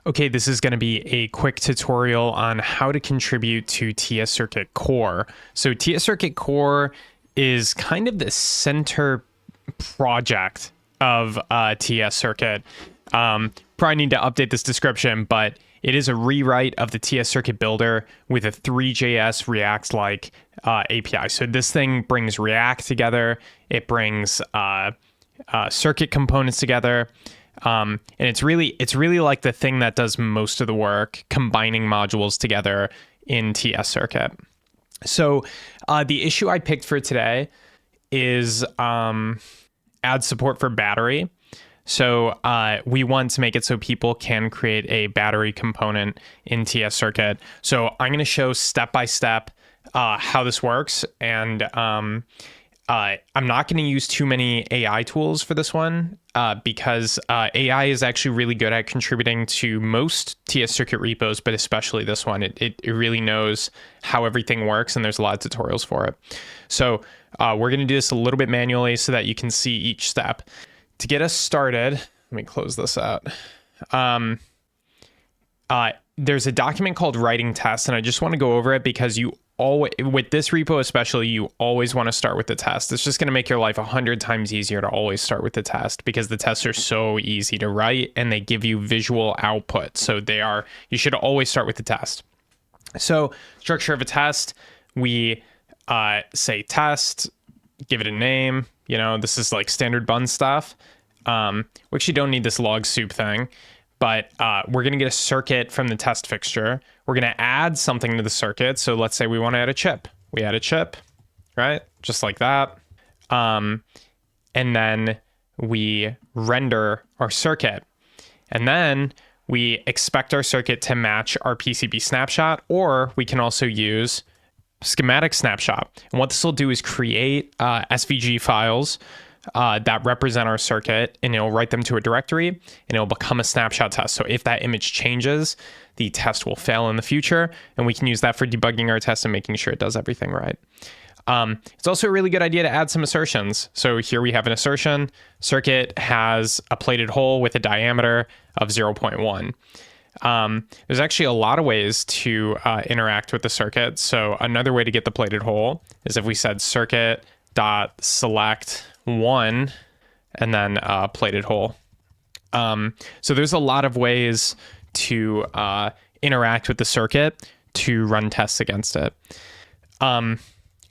Okay, this is going to be a quick tutorial on how to contribute to TSCircuit Core. So TSCircuit Core is kind of the center project of TSCircuit. Probably need to update this description, but it is a rewrite of the TSCircuit builder with a Three.js React-like API. So this thing brings React together. It brings circuit components together. And it's really like the thing that does most of the work, combining modules together in TSCircuit. So the issue I picked for today is add support for battery. So we want to make it so people can create a battery component in TSCircuit. So I'm going to show step-by-step how this works. And I'm not going to use too many AI tools for this one because AI is actually really good at contributing to most TSCircuit repos, but especially this one. It really knows how everything works, and there's a lot of tutorials for it. So we're going to do this a little bit manually so that you can see each step. To get us started, let me close this out. There's a document called writing test, and I just want to go over it because you always, with this repo especially, you always want to start with the test. It's just going to make your life 100 times easier to always start with the test because the tests are so easy to write and they give you visual output. So you should always start with the test. So structure of a test, we say test, give it a name. You know, this is like standard bun stuff. We actually don't need this log soup thing, but we're going to get a circuit from the test fixture. We're going to add something to the circuit. So let's say we want to add a chip. We add a chip, right? Just like that. And then we render our circuit. And then we expect our circuit to match our PCB snapshot, or we can also use schematic snapshot. And what this will do is create SVG files that represent our circuit, and it'll write them to a directory, and it'll become a snapshot test. So if that image changes, the test will fail in the future, and we can use that for debugging our test and making sure it does everything right. It's also a really good idea to add some assertions. So here we have an assertion. Circuit has a plated hole with a diameter of 0.1. There's actually a lot of ways to interact with the circuit. So another way to get the plated hole is if we said circuit.select 1 and then plated hole. So there's a lot of ways to interact with the circuit to run tests against it.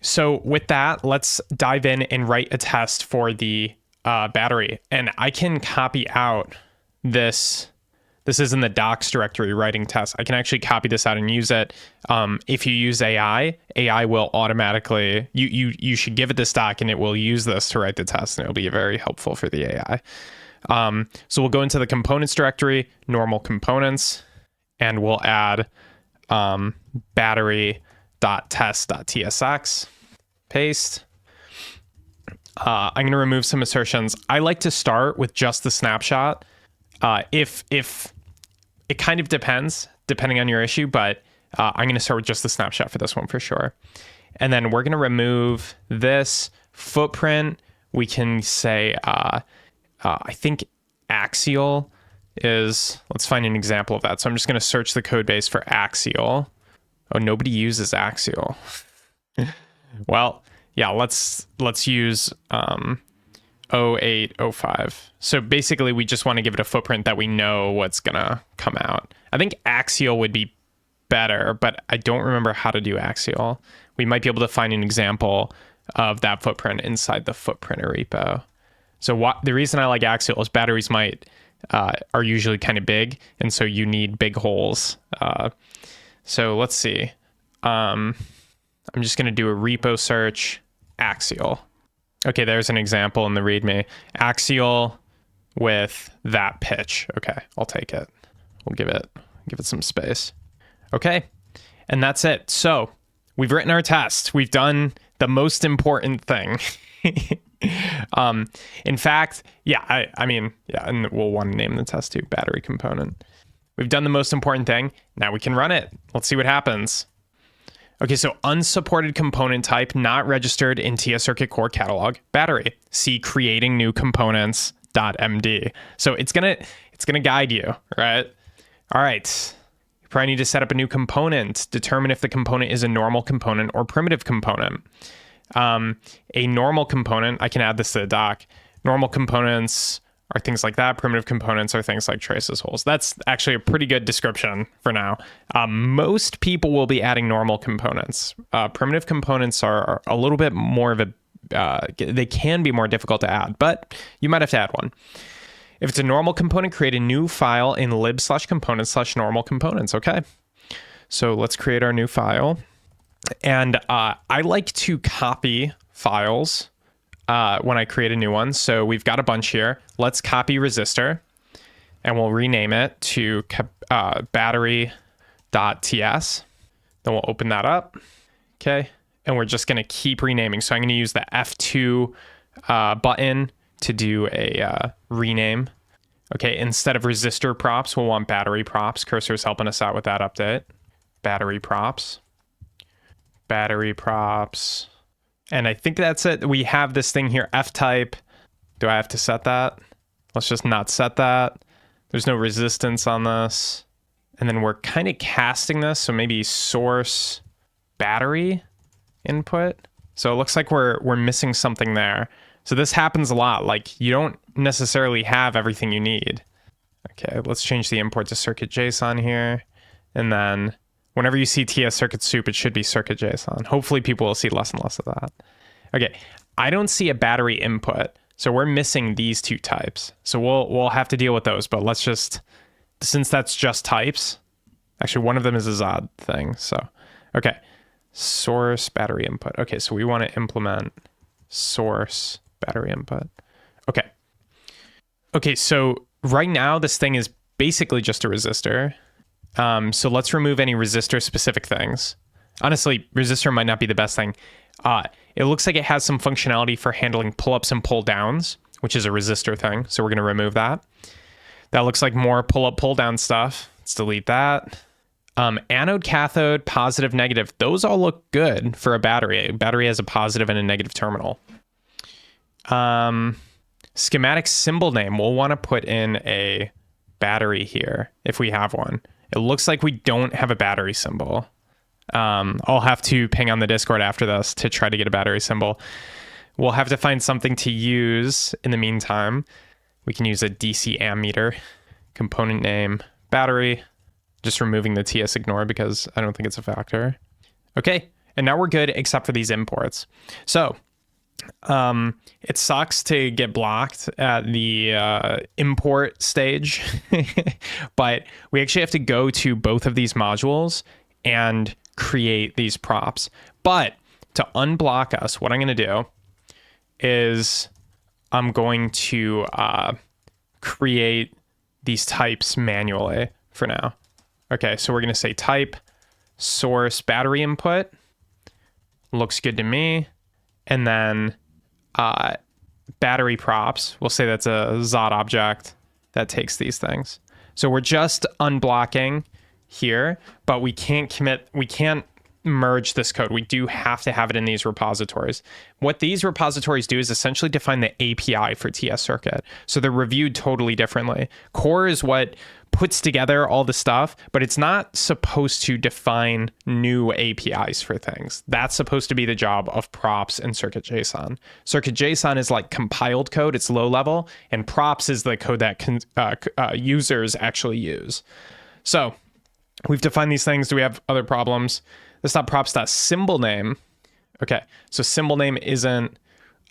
So with that, let's dive in and write a test for the battery. And I can copy out this. This is in the docs directory, writing tests. I can actually copy this out and use it. If you use AI will automatically, you should give it this doc and it will use this to write the test, and it'll be very helpful for the AI. So we'll go into the components directory, normal components, and we'll add battery.test.tsx, paste. I'm going to remove some assertions. I like to start with just the snapshot. If it kind of depending on your issue, but I'm going to start with just the snapshot for this one for sure. And then we're going to remove this footprint. We can say, I think Axial is, let's find an example of that. So I'm just going to search the code base for Axial. Oh, nobody uses Axial. Well, yeah, let's use 0805. So basically we just want to give it a footprint that we know what's gonna come out. I think Axial would be better, but I don't remember how to do Axial. We might be able to find an example of that footprint inside the footprinter repo. So the reason I like Axial is batteries are usually kind of big, and so you need big holes. So let's see. I'm just gonna do a repo search, Axial. Okay, there's an example in the README. Axial with that pitch. Okay, I'll take it. We'll give it some space. Okay, and that's it. So we've written our test. We've done the most important thing. In fact, yeah, I mean, and we'll want to name the test too, battery component. We've done the most important thing. Now we can run it. Let's see what happens. Okay, so unsupported component type not registered in TSCircuit core catalog, battery. See creating new components.md. So it's gonna guide you, right? All right. You probably need to set up a new component. Determine if the component is a normal component or primitive component. A normal component, I can add this to the doc. Normal components are things like that. Primitive components are things like traces, holes. That's actually a pretty good description for now. Most people will be adding normal components. Primitive components are a little bit more of they can be more difficult to add, but you might have to add one. If it's a normal component, create a new file in lib/components/normal components. Okay. So let's create our new file. And I like to copy files when I create a new one. So we've got a bunch here. Let's copy resistor and we'll rename it to battery.ts. Then we'll open that up. Okay. And we're just going to keep renaming. So I'm going to use the F2 button to do a rename. Okay. Instead of resistor props, we'll want battery props. Cursor's helping us out with that update. Battery props. And I think that's it. We have this thing here, F-type. Do I have to set that? Let's just not set that. There's no resistance on this. And then we're kind of casting this. So maybe source battery input. So it looks like we're missing something there. So this happens a lot. Like you don't necessarily have everything you need. Okay, let's change the import to CircuitJSON here. And then whenever you see TSCircuit soup, it should be CircuitJSON. Hopefully people will see less and less of that. Okay, I don't see a battery input. So we're missing these two types. So we'll have to deal with those, but let's just, since that's just types, actually one of them is a Zod thing. So, okay, source battery input. Okay, so we want to implement source battery input. Okay, so right now this thing is basically just a resistor. So let's remove any resistor specific things. Honestly, resistor might not be the best thing. It looks like it has some functionality for handling pull-ups and pull-downs, which is a resistor thing. So we're going to remove that. That looks like more pull-up, pull-down stuff. Let's delete that. Anode, cathode, positive, negative. Those all look good for a battery. A battery has a positive and a negative terminal. Schematic symbol name. We'll want to put in a battery here if we have one. It looks like we don't have a battery symbol. I'll have to ping on the Discord after this to try to get a battery symbol. We'll have to find something to use in the meantime. We can use a DC ammeter. Component name, battery. Just removing the TS ignore because I don't think it's a factor. Okay, and now we're good except for these imports. So it sucks to get blocked at the import stage, but we actually have to go to both of these modules and create these props. But to unblock us, what I'm going to do is I'm going to create these types manually for now. Okay, so we're going to say type source battery input. Looks good to me. And then battery props, we'll say that's a Zod object that takes these things. So we're just unblocking here, but we can't merge this code. We do have to have it in these repositories. What these repositories do is essentially define the API for TSCircuit. So they're reviewed totally differently. Core is what puts together all the stuff, but it's not supposed to define new APIs for things. That's supposed to be the job of props and CircuitJSON. CircuitJSON is like compiled code, it's low level, and props is the code that users actually use. So we've defined these things. Do we have other problems? That's not props.symbol name. Okay, so symbol name isn't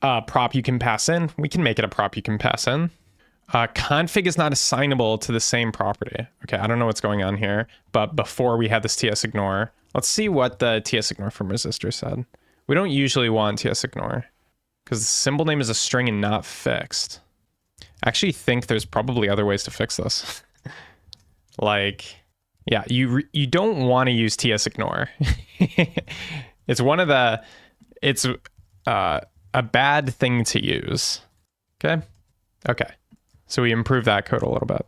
a prop you can pass in. We can make it a prop you can pass in. Config is not assignable to the same property. Okay, I don't know what's going on here, but before we had this TSIgnore, let's see what the TSIgnore from resistor said. We don't usually want TSIgnore because the symbol name is a string and not fixed. I actually think there's probably other ways to fix this. Like, yeah, you don't want to use TSIgnore. It's a bad thing to use. Okay. So we improve that code a little bit.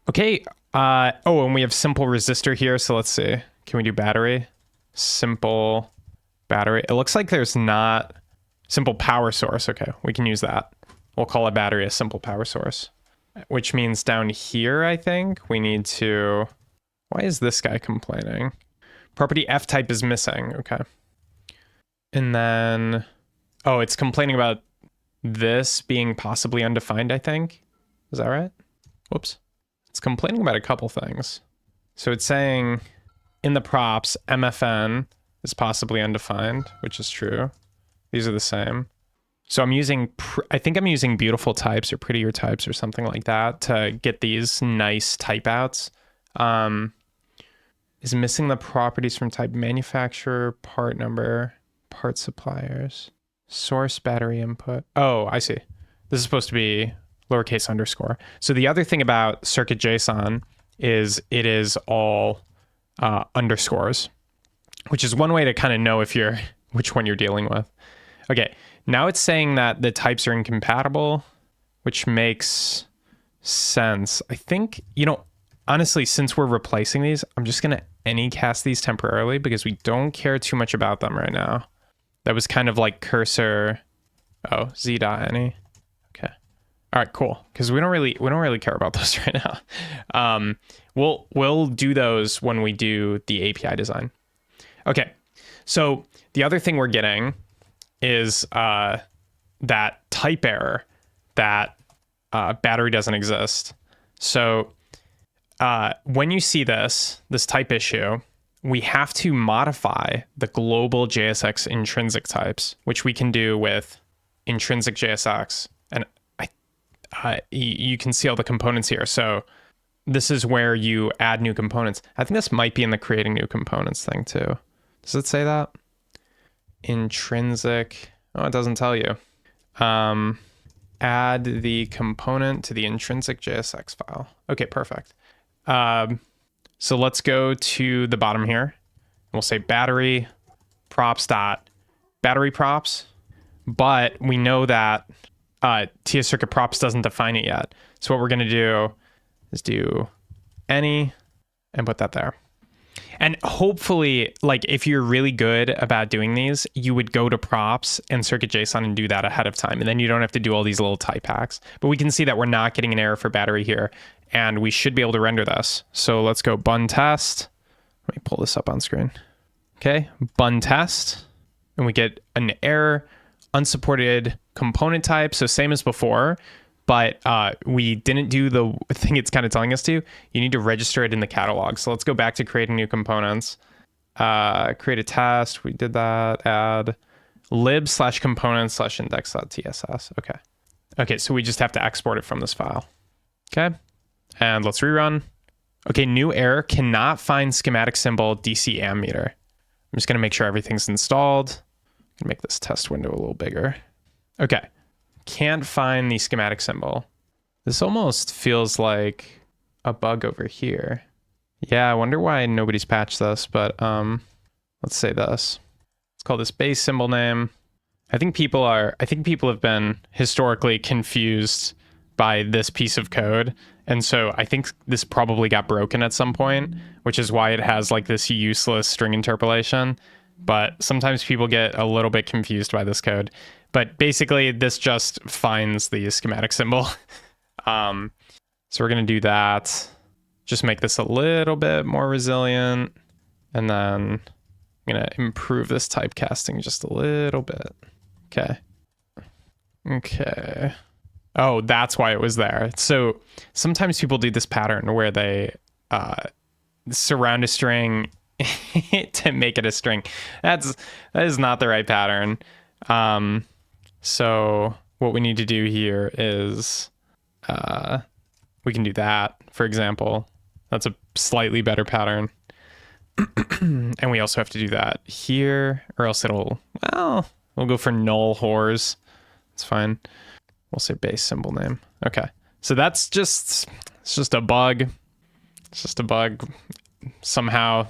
Okay. And we have simple resistor here. So let's see. Can we do battery? Simple battery. It looks like there's not simple power source. Okay, we can use that. We'll call a battery a simple power source. which means down here, I think we need to, why is this guy complaining? Property F type is missing. Okay. And then, oh, it's complaining about this being possibly undefined, I think. Is that right? Whoops. It's complaining about a couple things. So it's saying in the props, MFN is possibly undefined, which is true. These are the same. So I'm using, I think I'm using beautiful types or prettier types or something like that to get these nice type outs. Is missing the properties from type manufacturer, part number, part suppliers, source battery input. Oh, I see. This is supposed to be lowercase underscore. So the other thing about CircuitJSON is it is all underscores, which is one way to kind of know if you're, which one you're dealing with. Okay, now it's saying that the types are incompatible, which makes sense. I think, honestly, since we're replacing these, I'm just going to anycast these temporarily because we don't care too much about them right now. That was kind of like cursor, z.any. Okay. All right, cool. Because we don't really care about those right now. We'll do those when we do the API design. Okay. So the other thing we're getting is that type error that battery doesn't exist. So when you see this type issue, we have to modify the global JSX intrinsic types, which we can do with intrinsic JSX. And you can see all the components here. So this is where you add new components. I think this might be in the creating new components thing too. Does it say that? Intrinsic. Oh, it doesn't tell you. Add the component to the intrinsic JSX file. Okay, perfect. So let's go to the bottom here. We'll say battery props dot battery props, but we know that TSCircuit props doesn't define it yet. So what we're going to do is do any and put that there. And hopefully, like if you're really good about doing these, you would go to props and CircuitJSON and do that ahead of time. And then you don't have to do all these little type hacks. But we can see that we're not getting an error for battery here. And we should be able to render this. So let's go bun test. Let me pull this up on screen. Okay, bun test. And we get an error, unsupported component type. So same as before. But we didn't do the thing it's kind of telling us to. You need to register it in the catalog. So let's go back to creating new components. Create a test. We did that. Add lib/components/index.tss. Okay. Okay, so we just have to export it from this file. Okay. And let's rerun. Okay, new error, cannot find schematic symbol DC ammeter. I'm just going to make sure everything's installed. I'm going to make this test window a little bigger. Okay. Can't find the schematic symbol. This almost feels like a bug over here. Yeah, I wonder why nobody's patched this, but let's say this. Let's call this base symbol name. I think people have been historically confused by this piece of code. And so I think this probably got broken at some point, which is why it has like this useless string interpolation. But sometimes people get a little bit confused by this code. But basically, this just finds the schematic symbol. So we're going to do that. Just make this a little bit more resilient. And then I'm going to improve this typecasting just a little bit. Okay. Okay. Oh, that's why it was there. So sometimes people do this pattern where they surround a string to make it a string. That is not the right pattern. So what we need to do here is we can do that, for example. That's a slightly better pattern. And we also have to do that here, or else we'll go for null whores. It's fine. We'll say base symbol name. Okay. So it's just a bug. It's just a bug somehow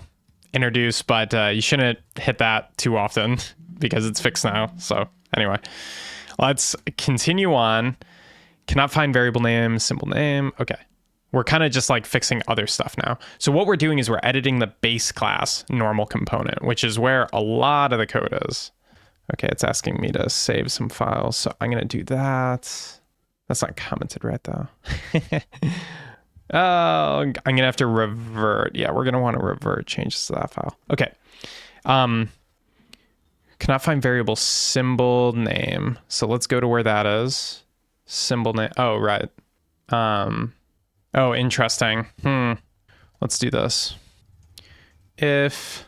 introduced, but you shouldn't hit that too often because it's fixed now. So anyway, let's continue on. Cannot find variable name, symbol name. Okay. We're kind of just like fixing other stuff now. So what we're doing is we're editing the base class normal component, which is where a lot of the code is. Okay, it's asking me to save some files, so I'm going to do that. That's not commented right though. Oh, I'm gonna have to revert. Yeah, we're gonna want to revert changes to that file. Okay. Cannot find variable symbol name. So let's go to where that is. Symbol name. Oh, right. Oh, interesting. Let's do this. If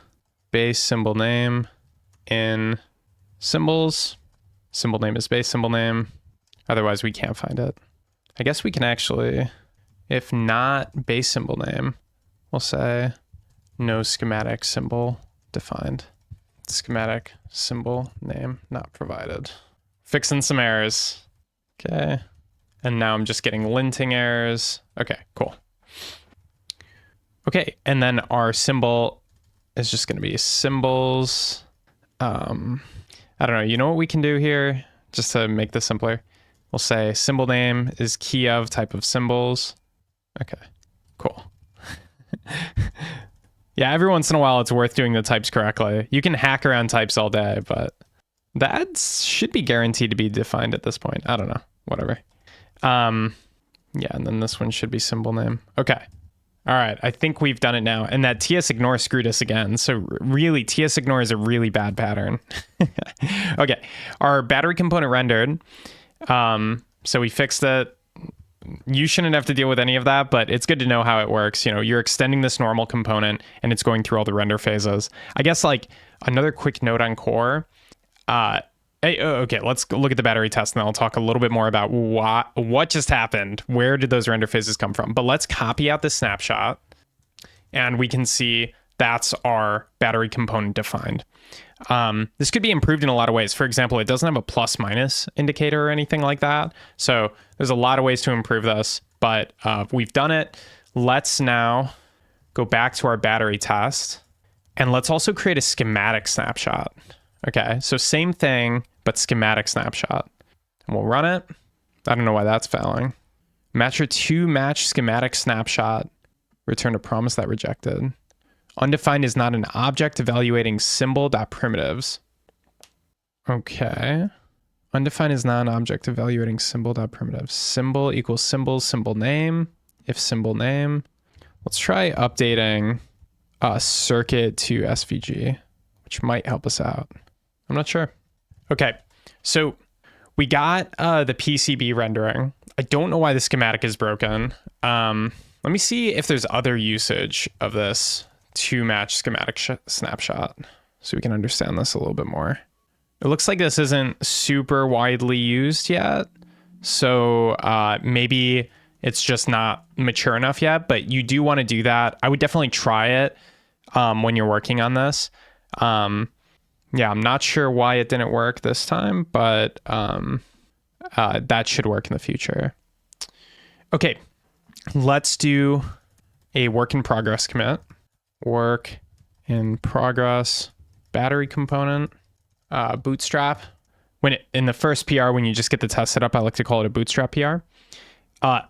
base symbol name in symbols, symbol name is base symbol name. Otherwise, we can't find it. I guess we can actually, if not base symbol name, we'll say no schematic symbol defined. Schematic symbol name not provided. Fixing some errors. Okay. And now I'm just getting linting errors. Okay, cool. Okay, and then our symbol is just going to be symbols. I don't know. You know what we can do here just to make this simpler? We'll say symbol name is key of type of symbols. Okay, cool. Yeah, every once in a while it's worth doing the types correctly. You can hack around types all day, but that should be guaranteed to be defined at this point. I don't know, whatever. Yeah, and then this one should be symbol name. Okay. All right, I think we've done it now. And that TSIgnore screwed us again. So really, TSIgnore is a really bad pattern. Okay, our battery component rendered. So we fixed it. You shouldn't have to deal with any of that, but it's good to know how it works. You know, you're extending this normal component and it's going through all the render phases. I guess like another quick note on core. Okay, let's look at the battery test and then I'll talk a little bit more about what just happened. Where did those render phases come from? But let's copy out the snapshot and we can see that's our battery component defined. This could be improved in a lot of ways. For example, it doesn't have a plus minus indicator or anything like that. So there's a lot of ways to improve this, but we've done it. Let's now go back to our battery test and let's also create a schematic snapshot. Okay, so same thing, but schematic snapshot. And we'll run it. I don't know why that's failing. Matcher to match schematic snapshot. Return a promise that rejected. Undefined is not an object evaluating symbol.primitives. Okay. Undefined is not an object evaluating symbol.primitives. Symbol equals symbols, symbol name. If symbol name. Let's try updating circuit to SVG, which might help us out. I'm not sure. Okay, so we got the PCB rendering. I don't know why the schematic is broken. Let me see if there's other usage of this to match schematic snapshot so we can understand this a little bit more. It looks like this isn't super widely used yet. So maybe it's just not mature enough yet, but you do want to do that. I would definitely try it when you're working on this. Yeah, I'm not sure why it didn't work this time, but that should work in the future. Okay, let's do a work in progress commit. Work in progress battery component, bootstrap. In the first PR, when you just get the test set up, I like to call it a bootstrap PR.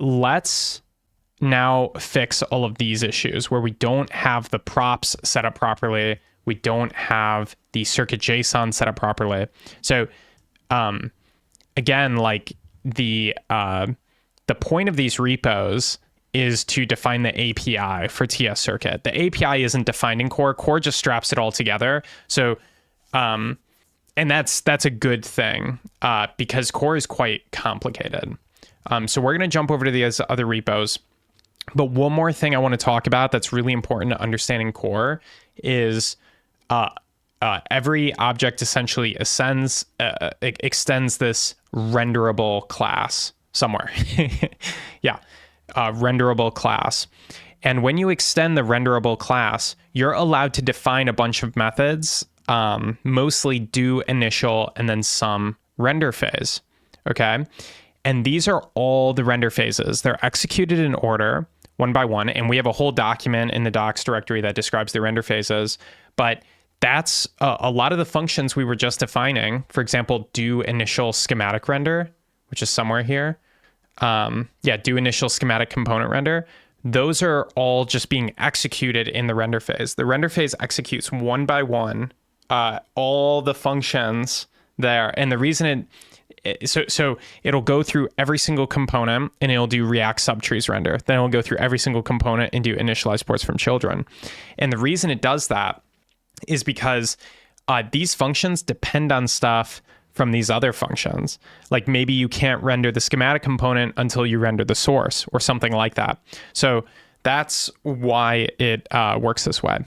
Let's now fix all of these issues where we don't have the props set up properly. We don't have the CircuitJSON set up properly. So again, like the point of these repos is to define the API for TSCircuit. The API isn't defined in core. Core just straps it all together. So, and that's a good thing because core is quite complicated. So we're going to jump over to these other repos. But one more thing I want to talk about that's really important to understanding core is every object essentially extends this renderable class somewhere. Yeah, renderable class. And when you extend the renderable class, you're allowed to define a bunch of methods, mostly do initial and then some render phase. Okay. And these are all the render phases. They're executed in order, one by one. And we have a whole document in the docs directory that describes the render phases. But that's a lot of the functions we were just defining. For example, do initial schematic render, which is somewhere here. Do initial schematic component render. Those are all just being executed in the render phase. The render phase executes one by one all the functions there. And the reason so it'll go through every single component and it'll do React subtrees render. Then it'll go through every single component and do initialize ports from children. And the reason it does that is because these functions depend on stuff from these other functions. Like maybe you can't render the schematic component until you render the source or something like that. So that's why it works this way.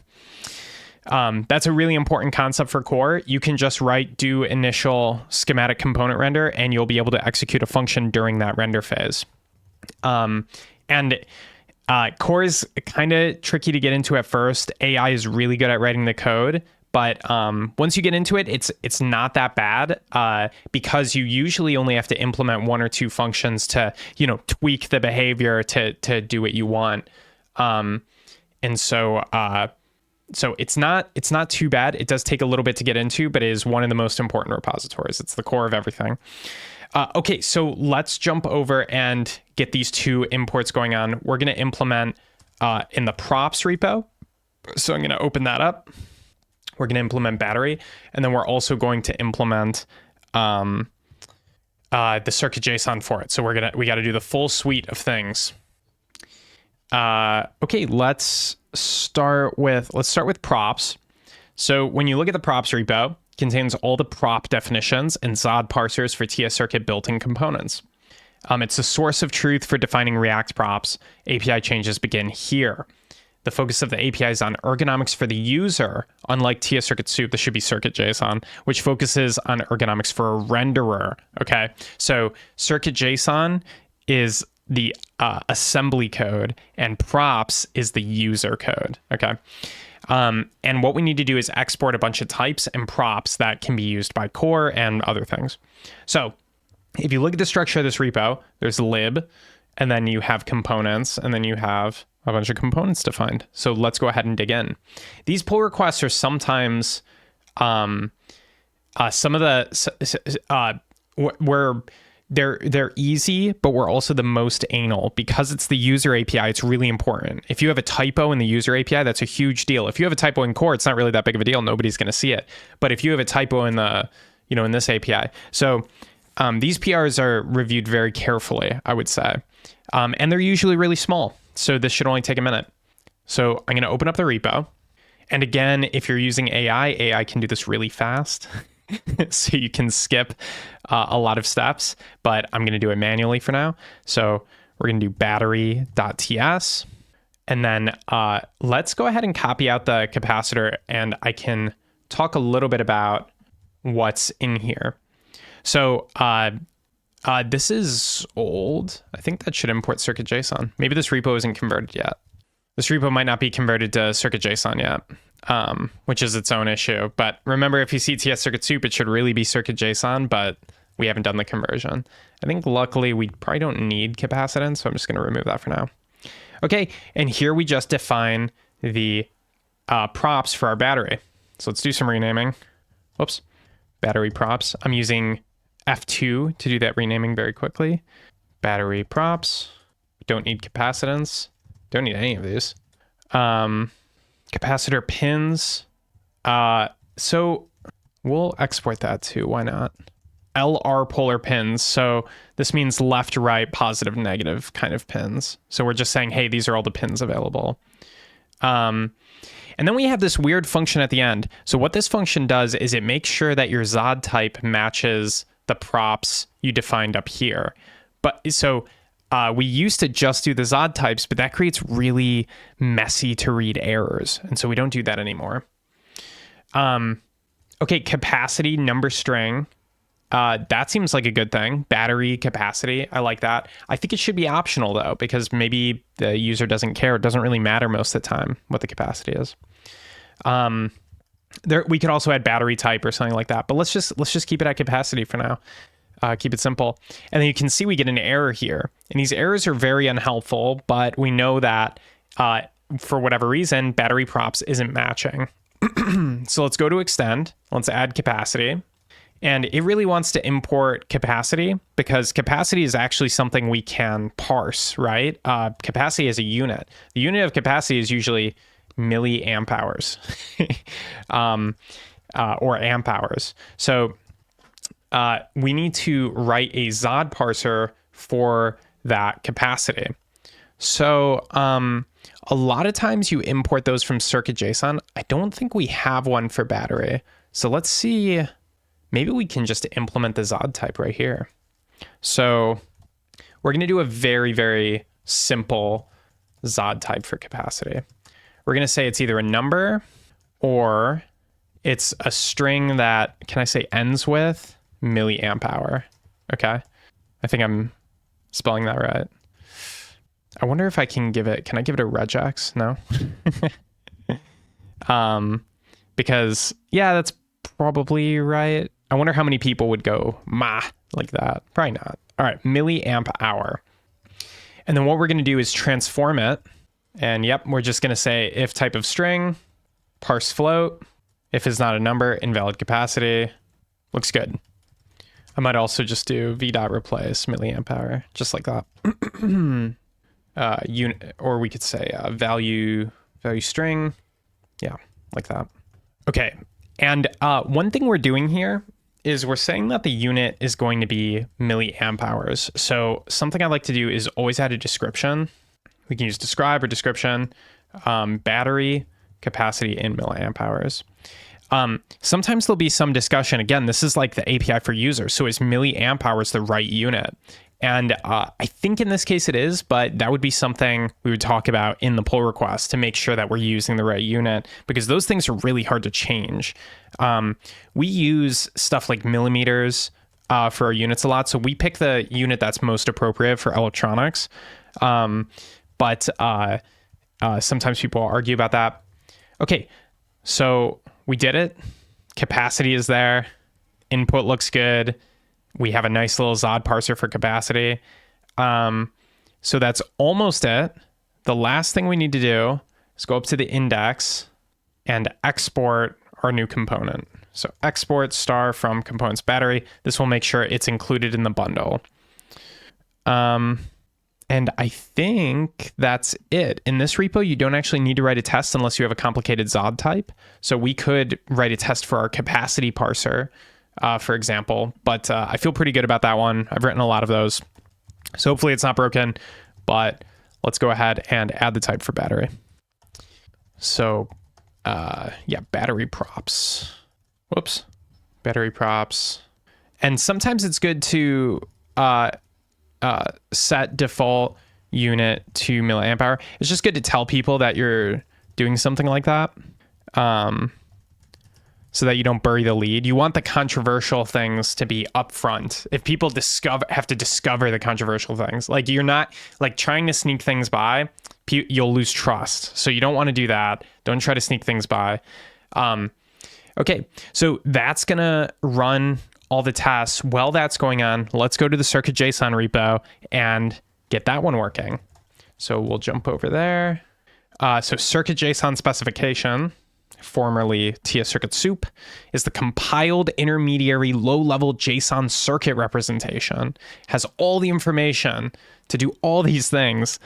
That's a really important concept for core. You can just do initial schematic component render and you'll be able to execute a function during that render phase. And core is kind of tricky to get into at first. AI is really good at writing the code. But once you get into it, it's not that bad because you usually only have to implement one or two functions to, tweak the behavior to do what you want. And so it's not too bad. It does take a little bit to get into, but it is one of the most important repositories. It's the core of everything. Okay, so let's jump over and get these two imports going on. We're going to implement in the props repo. So I'm going to open that up. We're going to implement battery, and then we're also going to implement the CircuitJSON for it. So we got to do the full suite of things. Okay, let's start with props. So when you look at the props repo, it contains all the prop definitions and ZOD parsers for TSCircuit built-in components. It's the source of truth for defining React props. API changes begin here. The focus of the API is on ergonomics for the user, unlike TSCircuit soup, this should be CircuitJSON, which focuses on ergonomics for a renderer, okay? So CircuitJSON is the assembly code, and props is the user code, okay? And what we need to do is export a bunch of types and props that can be used by core and other things. So if you look at the structure of this repo, there's lib, and then you have components, and then you have a bunch of components defined. So let's go ahead and dig in. These pull requests are sometimes some of the where they're easy, but we're also the most anal because it's the user API. It's really important. If you have a typo in the user API, that's a huge deal. If you have a typo in core, it's not really that big of a deal. Nobody's going to see it. But if you have a typo in the in this API, so these PRs are reviewed very carefully, I would say, and they're usually really small. So this should only take a minute. So I'm going to open up the repo. And again, if you're using AI can do this really fast. So you can skip a lot of steps, but I'm going to do it manually for now. So we're going to do battery.ts. And then let's go ahead and copy out the capacitor, and I can talk a little bit about what's in here. So this is old. I think that should import CircuitJSON. Maybe this repo isn't converted yet. This repo might not be converted to CircuitJSON yet, which is its own issue. But remember, if you see TSCircuit soup, it should really be CircuitJSON, but we haven't done the conversion. I think luckily we probably don't need capacitance, so I'm just going to remove that for now. Okay, and here we just define the props for our battery. So let's do some renaming. Whoops, battery props. I'm using F2 to do that renaming very quickly. Battery props. Don't need capacitance. Don't need any of these. Capacitor pins. So we'll export that too. Why not? LR polar pins. So this means left, right, positive, negative kind of pins. So we're just saying, hey, these are all the pins available. And then we have this weird function at the end. So what this function does is it makes sure that your ZOD type matches the props you defined up here. But so we used to just do the ZOD types, but that creates really messy to read errors. And so we don't do that anymore. Okay, capacity number string. That seems like a good thing. Battery capacity, I like that. I think it should be optional though, because maybe the user doesn't care. It doesn't really matter most of the time what the capacity is. We could also add battery type or something like that, but let's just keep it at capacity for now. Keep it simple. And then you can see we get an error here. And these errors are very unhelpful, but we know that for whatever reason, battery props isn't matching. So let's go to extend. Let's add capacity. And it really wants to import capacity because capacity is actually something we can parse, right? Capacity is a unit. The unit of capacity is usually milliamp hours or amp hours. So we need to write a Zod parser for that capacity. So a lot of times you import those from CircuitJSON. I don't think we have one for battery. So let's see, maybe we can just implement the Zod type right here. So we're going to do a very, very simple Zod type for capacity. We're going to say it's either a number or it's a string that, can I say ends with milliamp hour? Okay. I think I'm spelling that right. I wonder if I can give it, can I give it a regex? No. Because yeah, that's probably right. I wonder how many people would go ma like that. Probably not. All right, milliamp hour. And then what we're going to do is transform it. And yep, we're just going to say if type of string, parse float. If is not a number, invalid capacity. Looks good. I might also just do v.replace milliamp hour, just like that. Unit, or we could say value string. Yeah, like that. Okay. And one thing we're doing here is we're saying that the unit is going to be milliamp hours. So something I like to do is always add a description. We can use describe or description, battery capacity in milliamp hours. Sometimes there'll be some discussion. Again, this is like the API for users. So is milliamp hours the right unit? And I think in this case it is, but that would be something we would talk about in the pull request to make sure that we're using the right unit, because those things are really hard to change. We use stuff like millimeters for our units a lot. So we pick the unit that's most appropriate for electronics. But sometimes people argue about that. Okay, so we did it. Capacity is there. Input looks good. We have a nice little Zod parser for capacity. So that's almost it. The last thing we need to do is go up to the index and export our new component. So export star from components battery. This will make sure it's included in the bundle. And I think that's it. In this repo, you don't actually need to write a test unless you have a complicated Zod type. So we could write a test for our capacity parser, for example, but I feel pretty good about that one. I've written a lot of those. So hopefully it's not broken, but let's go ahead and add the type for battery. So yeah, battery props. Whoops, battery props. And sometimes it's good to set default unit to milliamp hour. It's just good to tell people that you're doing something like that, so that you don't bury the lead. You want the controversial things to be upfront. If people have to discover the controversial things, like you're not like trying to sneak things by, you'll lose trust. So you don't want to do that. Don't try to sneak things by. Okay, so that's gonna run all the tests. While that's going on, let's go to the CircuitJSON repo and get that one working. So we'll jump over there. So CircuitJSON specification, formerly TSCircuit soup, is the compiled intermediary low-level JSON circuit representation. Has all the information to do all these things.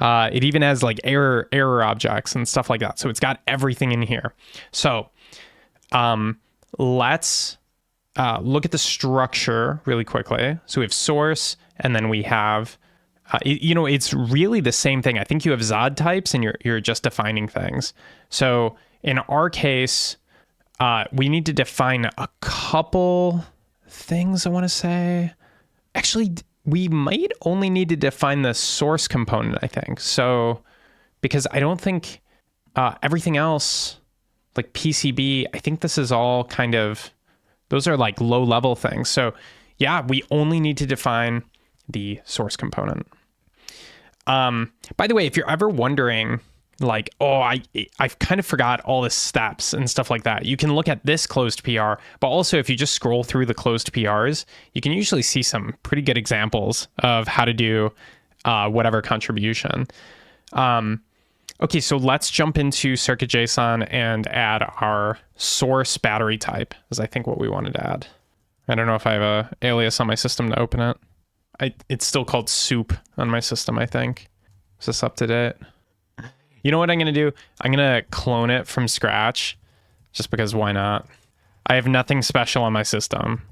It even has like error objects and stuff like that. So it's got everything in here. So let's look at the structure really quickly. So we have source, and then we have, it's really the same thing. I think you have Zod types, and you're just defining things. So in our case, we need to define a couple things, I want to say. Actually, we might only need to define the source component, I think. So, because I don't think everything else, like PCB, I think this is all kind of, those are like low level things. So yeah, we only need to define the source component. By the way, if you're ever wondering like, oh, I've kind of forgot all the steps and stuff like that, you can look at this closed PR, but also if you just scroll through the closed PRs, you can usually see some pretty good examples of how to do whatever contribution. Okay, so let's jump into CircuitJSON and add our source battery type, is I think what we wanted to add. I don't know if I have a alias on my system to open it. It's still called soup on my system, I think. Is this up to date? You know what I'm going to do? I'm going to clone it from scratch, just because why not? I have nothing special on my system.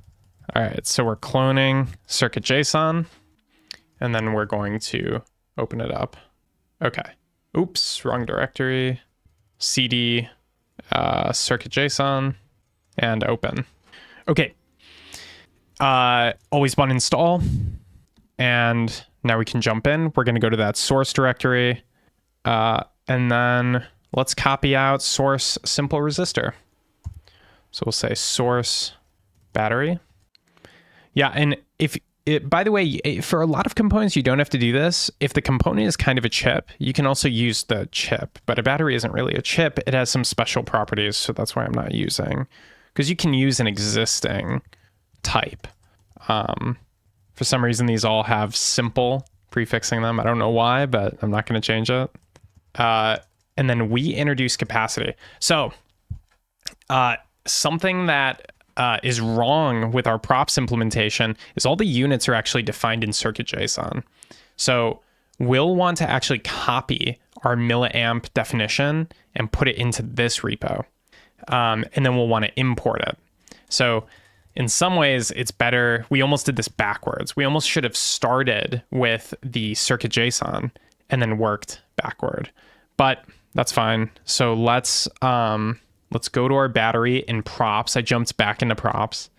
All right, so we're cloning CircuitJSON, and then we're going to open it up. Okay. Oops, wrong directory. CD CircuitJSON and open. Okay. Always button install. And now we can jump in. We're going to go to that source directory. And then let's copy out source simple resistor. So we'll say source battery. Yeah, and by the way, for a lot of components, you don't have to do this. If the component is kind of a chip, you can also use the chip, but a battery isn't really a chip. It has some special properties, so that's why I'm not using, because you can use an existing type. For some reason, these all have simple prefixing them. I don't know why, but I'm not going to change it. And then we introduce capacity. So something that is wrong with our props implementation is all the units are actually defined in CircuitJSON. So we'll want to actually copy our milliamp definition and put it into this repo. And then we'll want to import it. So in some ways, it's better. We almost did this backwards. We almost should have started with the CircuitJSON and then worked backward. But that's fine. So let's go to our battery in props. I jumped back into props.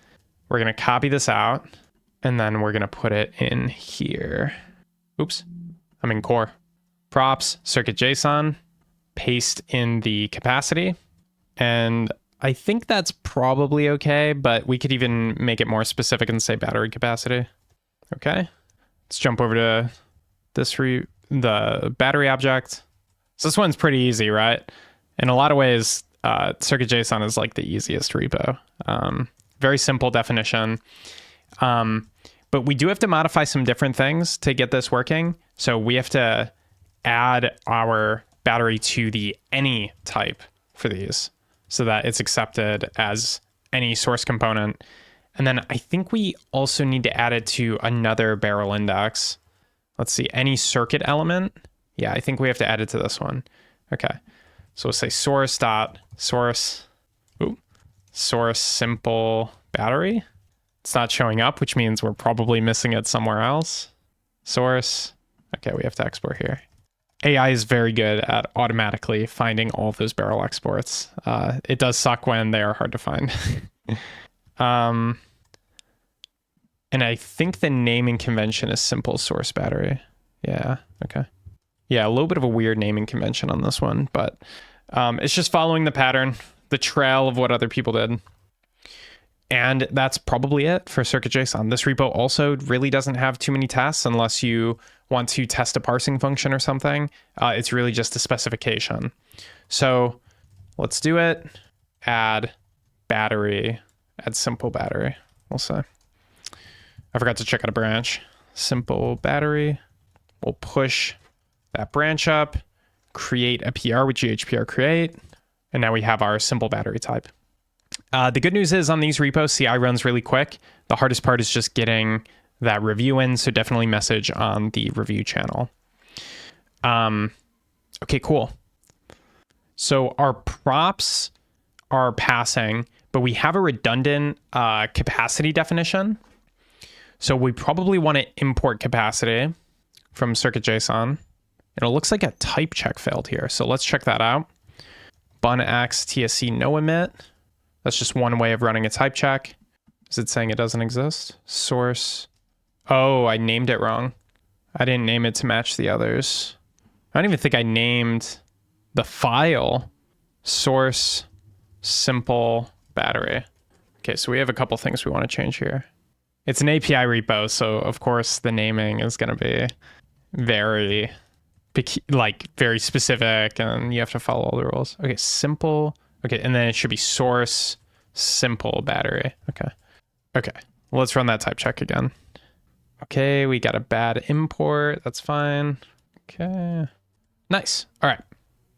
We're going to copy this out, and then we're going to put it in here. Oops, I'm in core. Props, CircuitJSON, paste in the capacity. And I think that's probably okay, but we could even make it more specific and say battery capacity. Okay, let's jump over to the battery object. So this one's pretty easy, right? In a lot of ways, CircuitJSON is like the easiest repo. Very simple definition. But we do have to modify some different things to get this working. So we have to add our battery to the any type for these so that it's accepted as any source component. And then I think we also need to add it to another barrel index. Let's see, any circuit element. Yeah, I think we have to add it to this one. Okay. So we'll say source simple battery. It's not showing up, which means we're probably missing it somewhere else. Source. Okay, we have to export here. AI is very good at automatically finding all of those barrel exports. It does suck when they are hard to find. And I think the naming convention is simple source battery. Yeah, okay. Yeah, a little bit of a weird naming convention on this one, but it's just following the pattern, the trail of what other people did. And that's probably it for CircuitJSON. This repo also really doesn't have too many tests unless you want to test a parsing function or something. It's really just a specification. So let's do it. Add battery, add simple battery, we'll say. I forgot to check out a branch. Simple battery. We'll push that branch up, create a PR with GHPR create, and now we have our simple battery type. The good news is on these repos, CI runs really quick. The hardest part is just getting that review in, so definitely message on the review channel. Okay, cool. So our props are passing, but we have a redundant capacity definition. So we probably want to import capacity from CircuitJSON. And it looks like a type check failed here. So let's check that out. bunx TSC no emit. That's just one way of running a type check. Is it saying it doesn't exist? Source. Oh, I named it wrong. I didn't name it to match the others. I don't even think I named the file source simple battery. Okay, so we have a couple things we want to change here. It's an API repo, so of course the naming is going to be very specific, and you have to follow all the rules. Okay, simple. Okay, and then it should be source simple battery. Okay, well, let's run that type check again. Okay, we got a bad import. That's fine. Okay, nice. All right,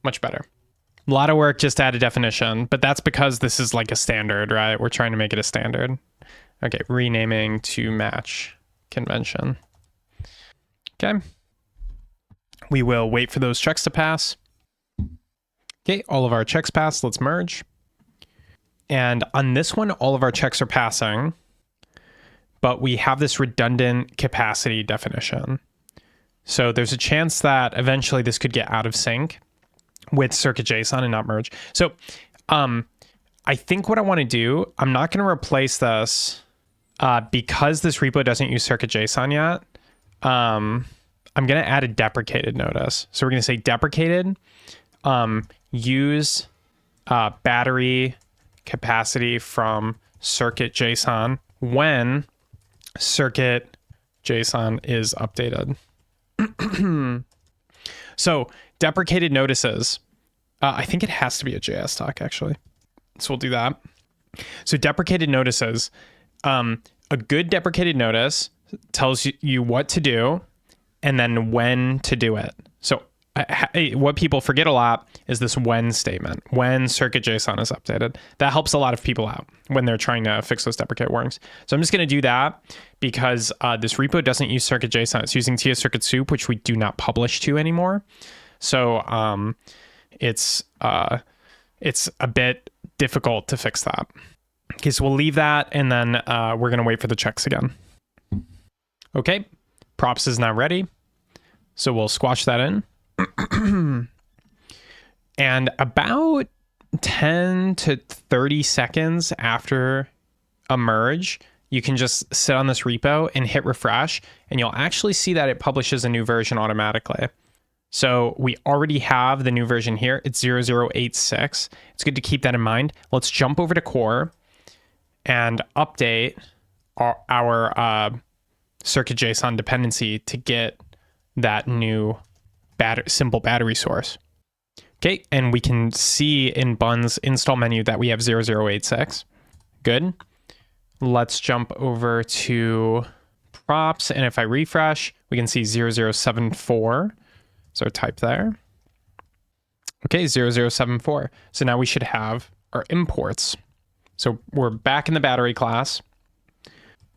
much better. A lot of work just to add a definition, but that's because this is like a standard, right? We're trying to make it a standard. Okay, renaming to match convention. Okay. We will wait for those checks to pass. Okay, all of our checks passed. Let's merge. And on this one, all of our checks are passing. but we have this redundant capacity definition. So there's a chance that eventually this could get out of sync with CircuitJSON and not merge. So I think what I want to do, I'm not going to replace this because this repo doesn't use CircuitJSON yet. I'm going to add a deprecated notice. So we're going to say deprecated, use battery capacity from CircuitJSON when CircuitJSON is updated. So deprecated notices, I think it has to be a JS doc actually. So we'll do that. So deprecated notices, a good deprecated notice tells you what to do and then when to do it. So what people forget a lot is this when statement, when CircuitJSON is updated. That helps a lot of people out when they're trying to fix those deprecated warnings. So I'm just going to do that because this repo doesn't use CircuitJSON. It's using TSCircuit soup, which we do not publish to anymore. So it's a bit difficult to fix that. Okay, so we'll leave that and then we're going to wait for the checks again. Okay, props is now ready. So we'll squash that in. And about 10 to 30 seconds after a merge, you can just sit on this repo and hit refresh, and you'll actually see that it publishes a new version automatically. So we already have the new version here. It's 0086. It's good to keep that in mind. Let's jump over to core and update our CircuitJSON dependency to get that new simple battery source. Okay, and we can see in Bun's install menu that we have 0086. Good. Let's jump over to props, and if I refresh, we can see 0074. So type there. Okay, 0074. So now we should have our imports. So we're back in the battery class.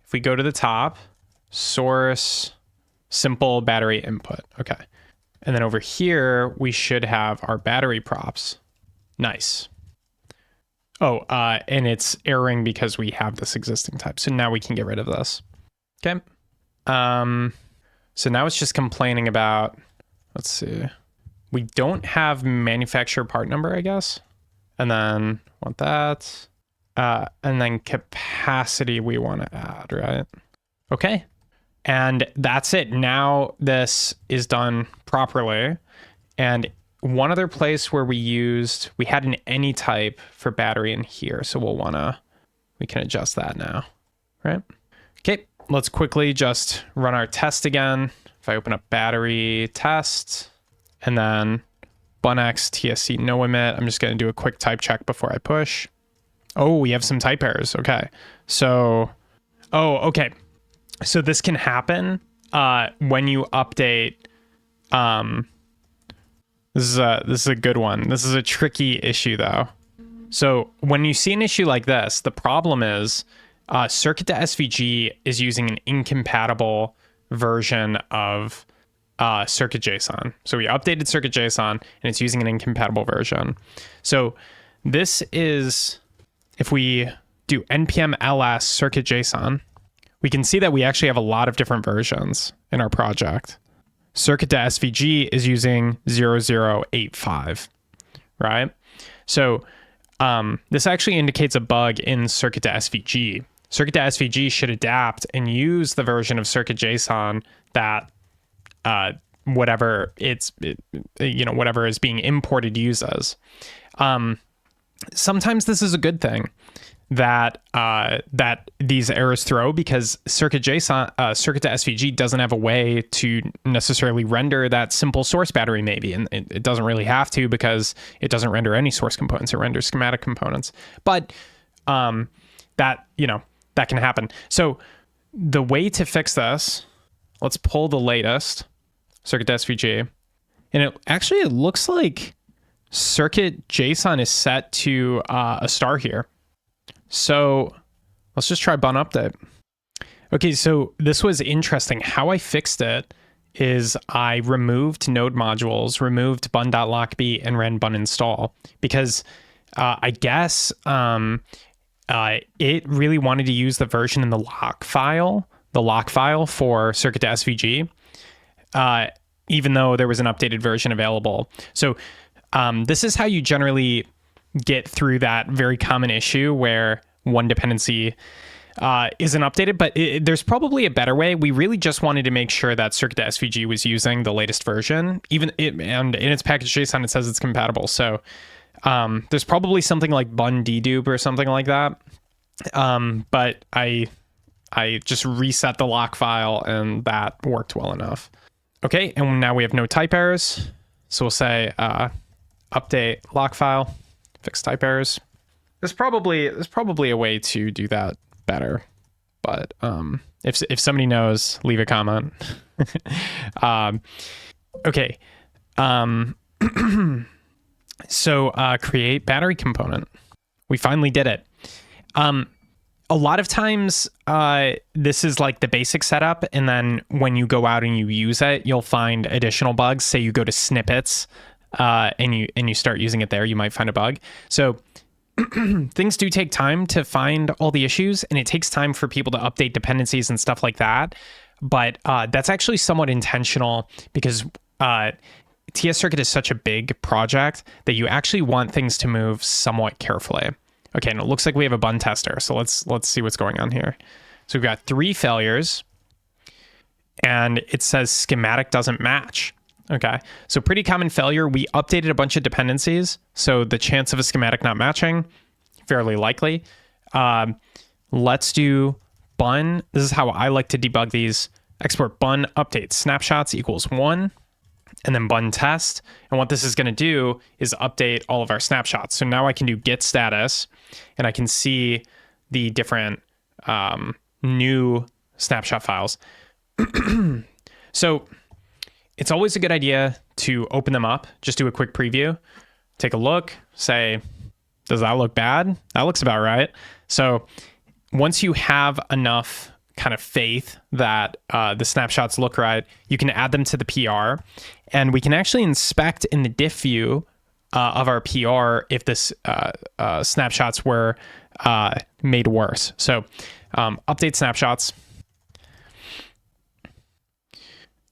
If we go to the top, source, simple battery input. Okay. And then over here, we should have our battery props. Nice. Oh, and it's erroring because we have this existing type. So now we can get rid of this. Okay. So now it's just complaining about, let's see. We don't have manufacturer part number, I guess. And then want that. And then capacity we want to add, right? Okay. And that's it. Now this is done properly. And one other place where we had an any type for battery in here. So we can adjust that now, right? Okay, let's quickly just run our test again. If I open up battery test and then bunx TSC no emit, I'm just going to do a quick type check before I push. Oh, we have some type errors. Okay. So, okay. So this can happen when you update. This is a good one. This is a tricky issue though. So when you see an issue like this, the problem is Circuit.svg is using an incompatible version of CircuitJSON. So we updated CircuitJSON and it's using an incompatible version. So this is, if we do npm ls CircuitJSON, we can see that we actually have a lot of different versions in our project. Circuit.svg is using 0085, right? So this actually indicates a bug in Circuit.svg. Circuit.svg should adapt and use the version of CircuitJSON that whatever is being imported uses. Sometimes this is a good thing that these errors throw, because CircuitJSON, Circuit.svg doesn't have a way to necessarily render that simple source battery maybe, and it doesn't really have to because it doesn't render any source components, it renders schematic components. But that can happen. So the way to fix this, let's pull the latest Circuit.svg, and it looks like CircuitJSON is set to a star here. So let's just try bun update. Okay, so this was interesting. How I fixed it is I removed node modules, removed bun.lockb, and ran bun install, because I guess it really wanted to use the version in the lock file for Circuit to SVG, even though there was an updated version available. So this is how you generally get through that very common issue where one dependency isn't updated, but there's probably a better way. We really just wanted to make sure that Circuit to SVG was using the latest version, and in its package JSON, it says it's compatible. So there's probably something like bun dedupe or something like that. But I just reset the lock file and that worked well enough. Okay, and now we have no type errors. So we'll say update lock file, fix type errors. There's probably a way to do that better, but if somebody knows, leave a comment. Okay. So create battery component. We finally did it. A lot of times this is like the basic setup, and then when you go out and you use it, you'll find additional bugs. Say you go to snippets and you start using it there, you might find a bug. So things do take time to find all the issues, and it takes time for people to update dependencies and stuff like that. But that's actually somewhat intentional because TSCircuit is such a big project that you actually want things to move somewhat carefully. Okay, and it looks like we have a bun tester. So let's see what's going on here. So we've got 3 failures, and it says schematic doesn't match. Okay, so pretty common failure. We updated a bunch of dependencies, so the chance of a schematic not matching, fairly likely. Let's do bun. This is how I like to debug these. Export bun update snapshots equals 1, and then bun test. And what this is going to do is update all of our snapshots. So now I can do git status, and I can see the different new snapshot files. So it's always a good idea to open them up, just do a quick preview, take a look, say, does that look bad? That looks about right. So once you have enough kind of faith that the snapshots look right, you can add them to the PR, and we can actually inspect in the diff view of our PR if this snapshots were made worse. So update snapshots.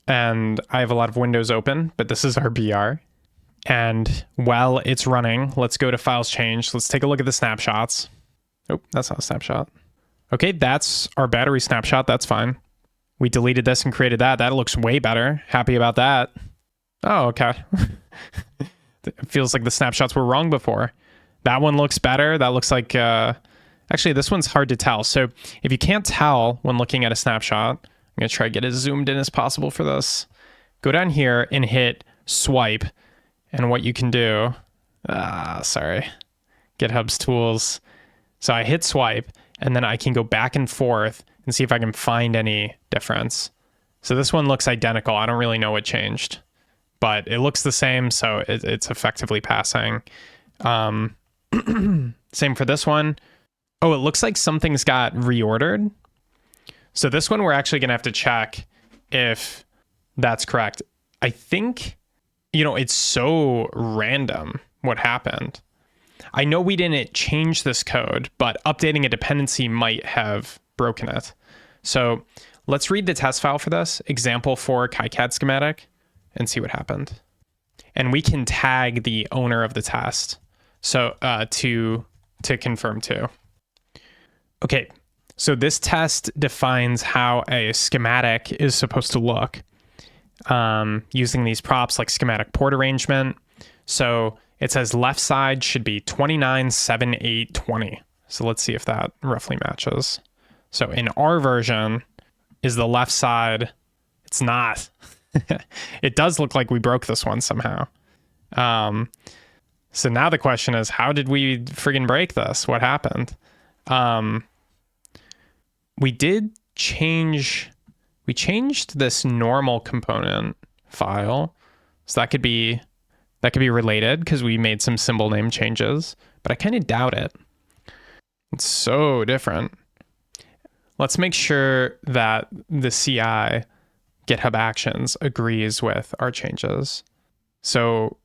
And I have a lot of windows open, but this is our BR. And while it's running, let's go to files change. Let's take a look at the snapshots. Oh, that's not a snapshot. Okay, that's our battery snapshot. That's fine. We deleted this and created that. That looks way better. Happy about that. Oh, okay. It feels like the snapshots were wrong before. That one looks better. That looks like... actually, this one's hard to tell. So if you can't tell when looking at a snapshot... I'm going to try to get as zoomed in as possible for this. Go down here and hit swipe. And what you can do, sorry, GitHub's tools. So I hit swipe, and then I can go back and forth and see if I can find any difference. So this one looks identical. I don't really know what changed, but it looks the same. So it's effectively passing. Same for this one. Oh, it looks like something's got reordered. So this one, we're actually going to have to check if that's correct. I think, it's so random what happened. I know we didn't change this code, but updating a dependency might have broken it. So let's read the test file for this, example for KiCad schematic, and see what happened. And we can tag the owner of the test so to confirm too. Okay. So this test defines how a schematic is supposed to look using these props like schematic port arrangement. So it says left side should be 29, 7, 8, 20. So let's see if that roughly matches. So in our version, is the left side, it's not. It does look like we broke this one somehow. So now the question is, how did we friggin' break this? What happened? We changed this normal component file. So that could be related because we made some symbol name changes, but I kind of doubt it. It's so different. Let's make sure that the CI GitHub Actions agrees with our changes. So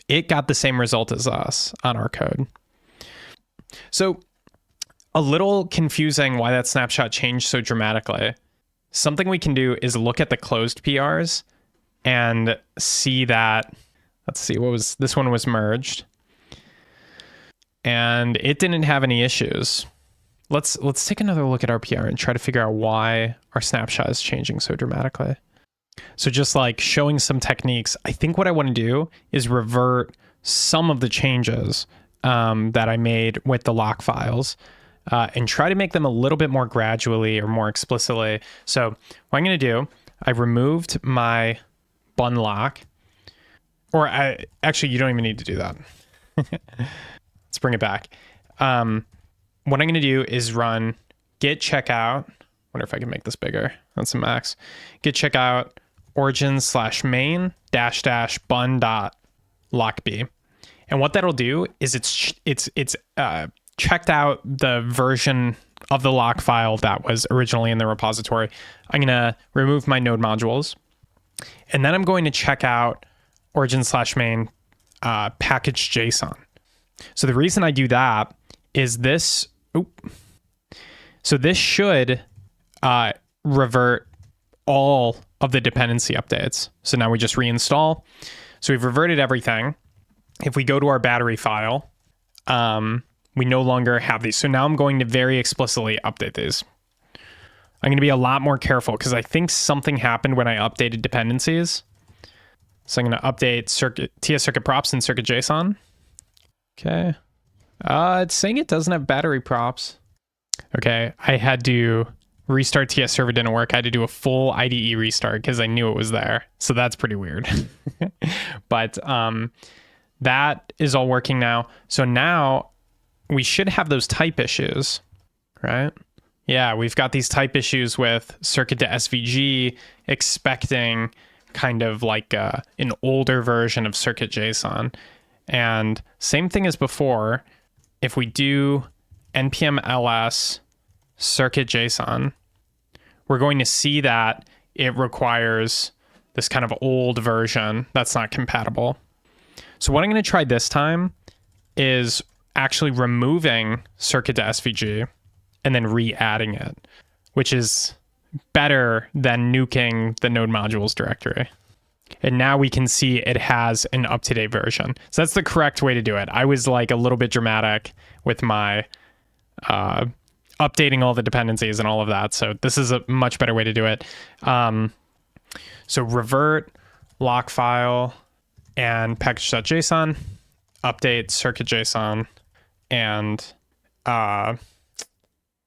it got the same result as us on our code. So a little confusing why that snapshot changed so dramatically. Something we can do is look at the closed PRs and see that, let's see, this one was merged and it didn't have any issues. Let's take another look at our PR and try to figure out why our snapshot is changing so dramatically. So just like showing some techniques, I think what I want to do is revert some of the changes that I made with the lock files and try to make them a little bit more gradually or more explicitly. So what I'm going to do, I removed my bun lock, or actually, you don't even need to do that. Let's bring it back. What I'm going to do is run git checkout. Wonder if I can make this bigger. That's a max. Git checkout origin/main -- bun dot lockb. And what that'll do is it's checked out the version of the lock file that was originally in the repository. I'm going to remove my node modules, and then I'm going to check out origin/main package JSON. So the reason I do that is this. So this should revert all of the dependency updates. So now we just reinstall. So we've reverted everything. If we go to our battery file, we no longer have these. So now I'm going to very explicitly update these. I'm going to be a lot more careful because I think something happened when I updated dependencies. So I'm going to update TSCircuit props and CircuitJSON. Okay. It's saying it doesn't have battery props. Okay, I had to restart TS server, didn't work. I had to do a full IDE restart because I knew it was there. So that's pretty weird. But that is all working now. So now we should have those type issues, right? Yeah, we've got these type issues with circuit to SVG expecting kind of like an older version of CircuitJSON. And same thing as before, if we do npm ls CircuitJSON, we're going to see that it requires this kind of old version that's not compatible. So what I'm going to try this time is actually removing circuit to SVG and then re-adding it, which is better than nuking the node modules directory. And now we can see it has an up-to-date version. So that's the correct way to do it. I was like a little bit dramatic with my updating all the dependencies and all of that. So this is a much better way to do it. So revert lock file and package.json, update CircuitJSON, and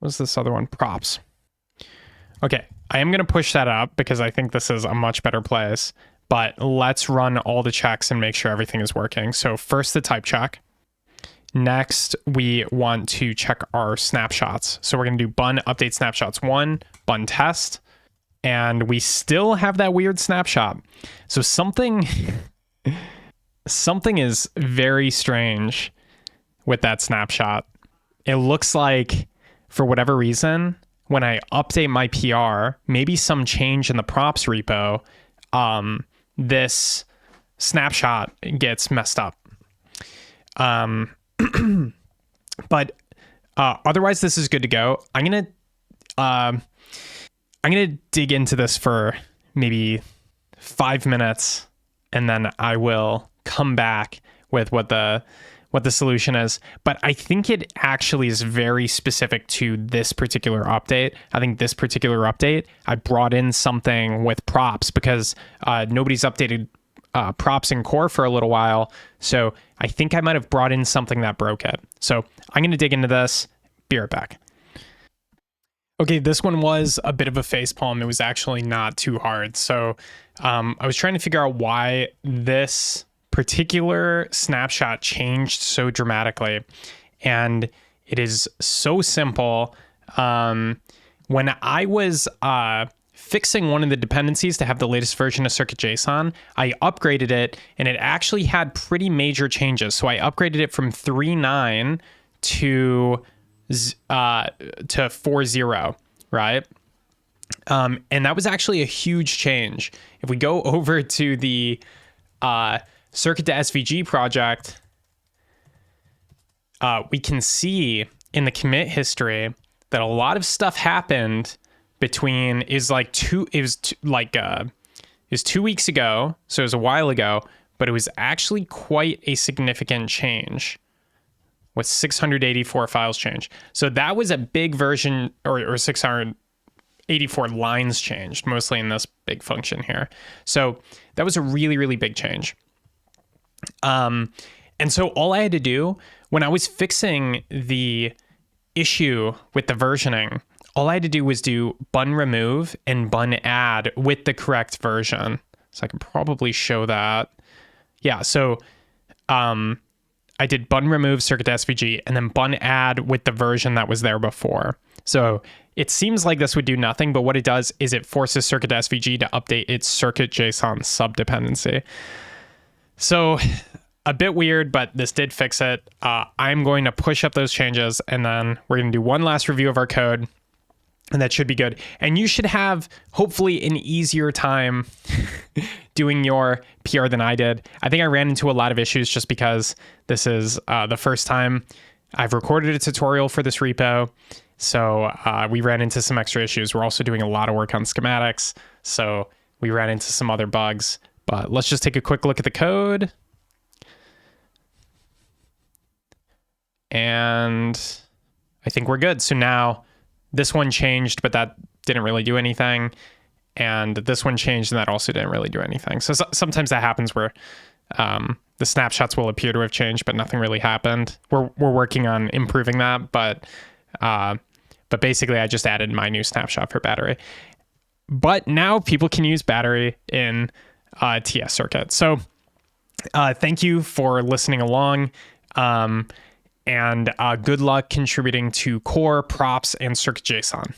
what's this other one? Props. Okay, I am going to push that up because I think this is a much better place. But let's run all the checks and make sure everything is working. So first the type check. Next, we want to check our snapshots. So we're going to do bun update snapshots 1, bun test, and we still have that weird snapshot. So something is very strange with that snapshot. It looks like, for whatever reason, when I update my PR, maybe some change in the props repo, this snapshot gets messed up. But otherwise, this is good to go. I'm gonna dig into this for maybe 5 minutes, and then I will come back with what the solution is. But I think it actually is very specific to this particular update. I think this particular update, I brought in something with props because nobody's updated props in core for a little while. So I think I might have brought in something that broke it. So I'm going to dig into this. Be right back. Okay, this one was a bit of a facepalm. It was actually not too hard. So I was trying to figure out why this particular snapshot changed so dramatically. And it is so simple. When I was fixing one of the dependencies to have the latest version of CircuitJSON, I upgraded it, and it actually had pretty major changes. So I upgraded it from 3.9 to 4.0, right? And that was actually a huge change. If we go over to the Circuit to SVG project, we can see in the commit history that a lot of stuff happened between is 2 weeks ago, so it was a while ago, but it was actually quite a significant change with 684 files change. So that was a big version, or 684 lines changed, mostly in this big function here. So that was a really, really big change. And so all I had to do when I was fixing the issue with the versioning, all I had to do was do bun remove and bun add with the correct version. So I can probably show that. Yeah, so I did bun remove circuit SVG and then bun add with the version that was there before. So it seems like this would do nothing, but what it does is it forces circuit SVG to update its CircuitJSON subdependency. So a bit weird, but this did fix it. I'm going to push up those changes, and then we're going to do one last review of our code, and that should be good. And you should have, hopefully, an easier time doing your PR than I did. I think I ran into a lot of issues just because this is the first time I've recorded a tutorial for this repo. So we ran into some extra issues. We're also doing a lot of work on schematics, so we ran into some other bugs. But let's just take a quick look at the code. And I think we're good. So now this one changed, but that didn't really do anything. And this one changed, and that also didn't really do anything. So sometimes that happens where the snapshots will appear to have changed, but nothing really happened. We're working on improving that, but basically I just added my new snapshot for battery. But now people can use battery in TSCircuit. So thank you for listening along. And good luck contributing to core, props, and CircuitJSON.